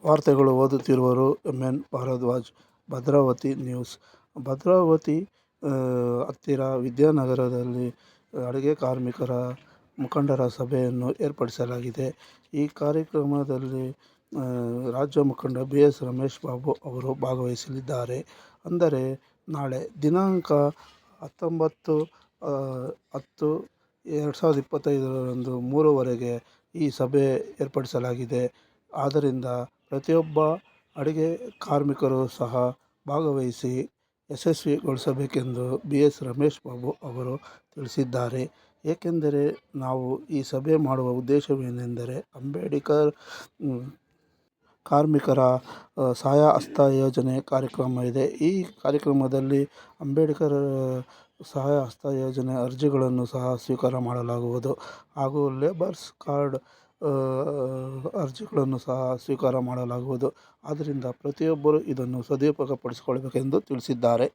ವಾರ್ತೆಗಳು ಓದುತ್ತಿರುವವರು N Bharadwaj. Bhadravati news. Bhadravati ಹತ್ತಿರ ವಿದ್ಯಾನಗರದಲ್ಲಿ ಅಡುಗೆ ಕಾರ್ಮಿಕರ ಮುಖಂಡರ ಸಭೆಯನ್ನು ಏರ್ಪಡಿಸಲಾಗಿದೆ. ಈ ಕಾರ್ಯಕ್ರಮದಲ್ಲಿ ರಾಜ್ಯ ಮುಖಂಡ BS ರಮೇಶ್ ಬಾಬು ಅವರು ಭಾಗವಹಿಸಲಿದ್ದಾರೆ. ಅಂದರೆ ನಾಳೆ ದಿನಾಂಕ 19/10/2025 3 ಈ ಸಭೆ ಏರ್ಪಡಿಸಲಾಗಿದೆ. ಆದ್ದರಿಂದ ಪ್ರತಿಯೊಬ್ಬ ಅಡುಗೆ ಕಾರ್ಮಿಕರು ಸಹ ಭಾಗವಹಿಸಿ ಯಶಸ್ವಿಗೊಳಿಸಬೇಕೆಂದು BS ರಮೇಶ್ ಬಾಬು ಅವರು ತಿಳಿಸಿದ್ದಾರೆ. ಏಕೆಂದರೆ ನಾವು ಈ ಸಭೆ ಮಾಡುವ ಉದ್ದೇಶವೇನೆಂದರೆ ಅಂಬೇಡ್ಕರ್ ಕಾರ್ಮಿಕರ ಸಹಾಯ ಹಸ್ತ ಯೋಜನೆ ಕಾರ್ಯಕ್ರಮ ಇದೆ. ಈ ಕಾರ್ಯಕ್ರಮದಲ್ಲಿ ಅಂಬೇಡ್ಕರ್ ಸಹಾಯ ಹಸ್ತ ಯೋಜನೆ ಅರ್ಜಿಗಳನ್ನು ಸಹ ಸ್ವೀಕಾರ ಮಾಡಲಾಗುವುದು ಹಾಗೂ ಲೇಬರ್ಸ್ ಕಾರ್ಡ್ ಅರ್ಜಿಗಳನ್ನು ಸಹ ಸ್ವೀಕಾರ ಮಾಡಲಾಗುವುದು. ಆದ್ದರಿಂದ ಪ್ರತಿಯೊಬ್ಬರು ಇದನ್ನು ಸದುಪಯೋಗಪಡಿಸಿಕೊಳ್ಳಬೇಕೆಂದು ತಿಳಿಸಿದ್ದಾರೆ.